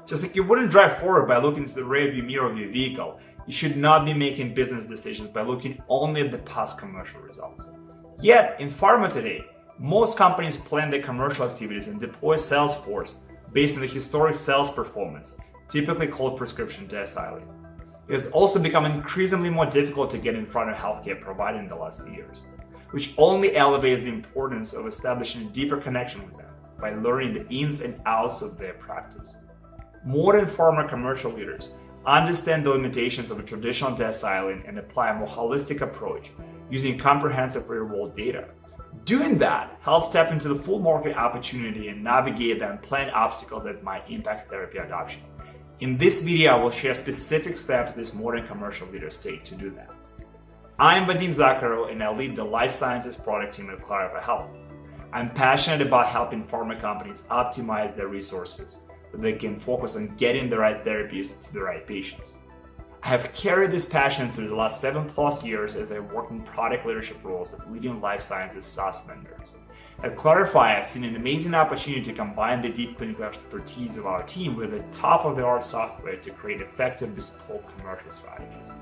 Just like you wouldn't drive forward by looking to the rearview mirror of your vehicle, you should not be making business decisions by looking only at the past commercial results. Yet, in pharma today, most companies plan their commercial activities and deploy sales force based on the historic sales performance, typically called prescription deciling. It has also become increasingly more difficult to get in front of healthcare providers in the last few years, which only elevates the importance of establishing a deeper connection with them by learning the ins and outs of their practice. Modern pharma commercial leaders understand the limitations of a traditional deciling and apply a more holistic approach using comprehensive real-world data. Doing that helps tap into the full market opportunity and navigate the unplanned obstacles that might impact therapy adoption. In this video, I will share specific steps these modern commercial leaders take to do that. I'm Vadim Zakharau and I lead the life sciences product team at Clarify Health. I'm passionate about helping pharma companies optimize their resources so they can focus on getting the right therapies to the right patients. I have carried this passion through the last 7+ years as I worked in product leadership roles at leading life sciences SaaS vendors. At Clarify, I've seen an amazing opportunity to combine the deep clinical expertise of our team with the top-of-the-art software to create effective bespoke commercial strategies.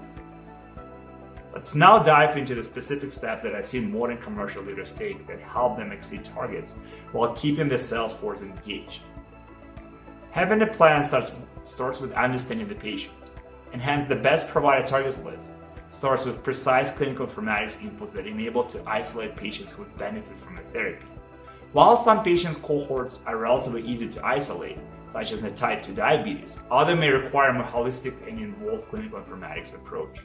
Let's now dive into the specific steps that I've seen modern commercial leaders take that help them exceed targets while keeping their sales force engaged. Having a plan starts with understanding the patient, and hence the best provider targets list starts with precise clinical informatics inputs that enable to isolate patients who would benefit from a therapy. While some patients cohorts are relatively easy to isolate, such as the type 2 diabetes, others may require a more holistic and involved clinical informatics approach.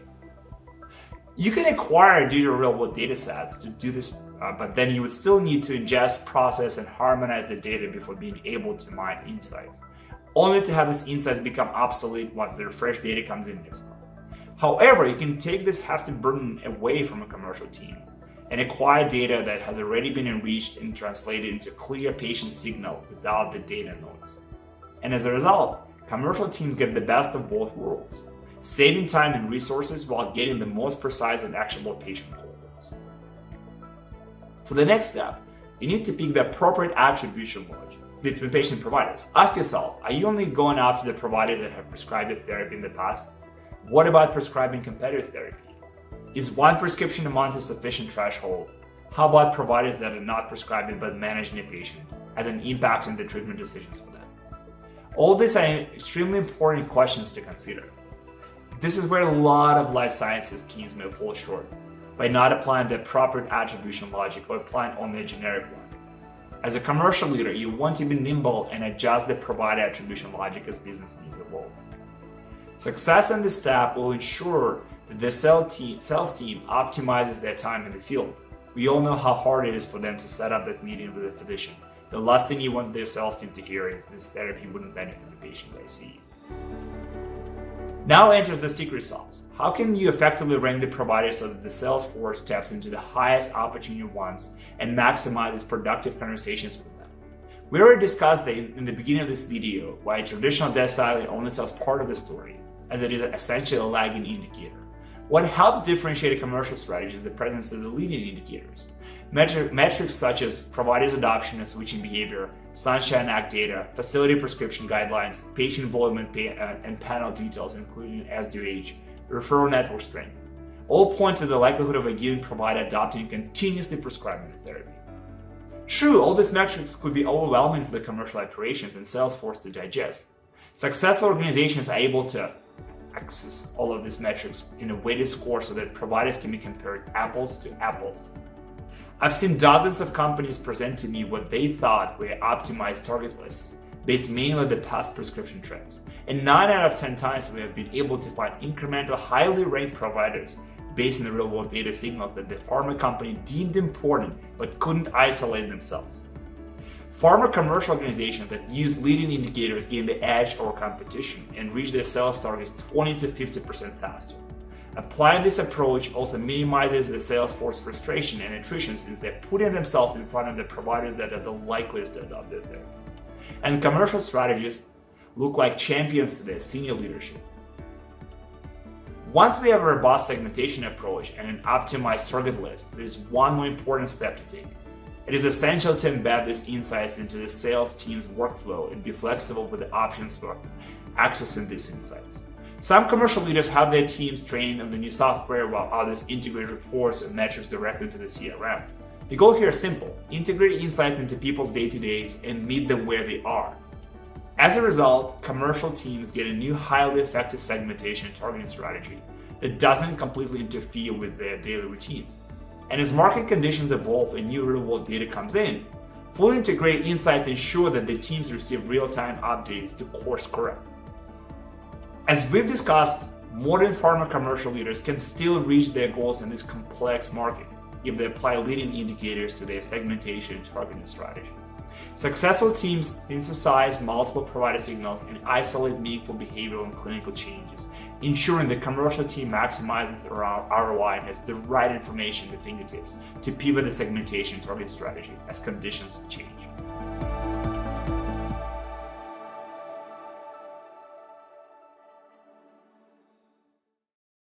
You can acquire digital real-world data sets to do this, but then you would still need to ingest, process, and harmonize the data before being able to mine insights, only to have these insights become obsolete once the refreshed data comes in next month. However, you can take this hefty burden away from a commercial team and acquire data that has already been enriched and translated into clear patient signal without the data noise. And as a result, commercial teams get the best of both worlds, saving time and resources while getting the most precise and actionable patient cohorts. For the next step, you need to pick the appropriate attribution logic between patient and providers. Ask yourself, are you only going after the providers that have prescribed the therapy in the past? What about prescribing competitive therapy? Is one prescription a month a sufficient threshold? How about providers that are not prescribing but managing a patient as an impact on the treatment decisions for them? All these are extremely important questions to consider. This is where a lot of life sciences teams may fall short by not applying the appropriate attribution logic or applying only a generic one. As a commercial leader, you want to be nimble and adjust the provider attribution logic as business needs evolve. Success in this step will ensure that the sales team optimizes their time in the field. We all know how hard it is for them to set up that meeting with a physician. The last thing you want their sales team to hear is this therapy wouldn't benefit the patient I see. Now enters the secret sauce. How can you effectively rank the provider so that the sales force taps into the highest opportunity ones and maximizes productive conversations with them? We already discussed in the beginning of this video why traditional deciling only tells part of the story, as it is essentially a lagging indicator. What helps differentiate a commercial strategy is the presence of the leading indicators. Metrics such as providers' adoption and switching behavior, Sunshine Act data, facility prescription guidelines, patient involvement and panel details including SDOH, referral network strength, all point to the likelihood of a given provider adopting and continuously prescribing the therapy. True, all these metrics could be overwhelming for the commercial operations and sales force to digest. Successful organizations are able to access all of these metrics in a weighted score so that providers can be compared apples to apples. I've seen dozens of companies present to me what they thought were optimized target lists based mainly on the past prescription trends. And 9 out of 10 times we have been able to find incremental, highly ranked providers based on the real-world data signals that the pharma company deemed important but couldn't isolate themselves. Pharma commercial organizations that use leading indicators gain the edge over competition and reach their sales targets 20 to 50% faster. Applying this approach also minimizes the sales force frustration and attrition since they're putting themselves in front of the providers that are the likeliest to adopt their therapy. And commercial strategists look like champions to their senior leadership. Once we have a robust segmentation approach and an optimized target list, there is one more important step to take. It is essential to embed these insights into the sales team's workflow and be flexible with the options for accessing these insights. Some commercial leaders have their teams trained on the new software, while others integrate reports and metrics directly to the CRM. The goal here is simple: integrate insights into people's day-to-days and meet them where they are. As a result, commercial teams get a new highly effective segmentation and targeting strategy that doesn't completely interfere with their daily routines. And as market conditions evolve and new real-world data comes in, fully integrated insights ensure that the teams receive real-time updates to course correct. As we've discussed, modern pharma commercial leaders can still reach their goals in this complex market if they apply leading indicators to their segmentation and targeting strategy. Successful teams synthesize multiple provider signals and isolate meaningful behavioral and clinical changes, ensuring the commercial team maximizes their ROI and has the right information at their fingertips to pivot the segmentation target strategy as conditions change.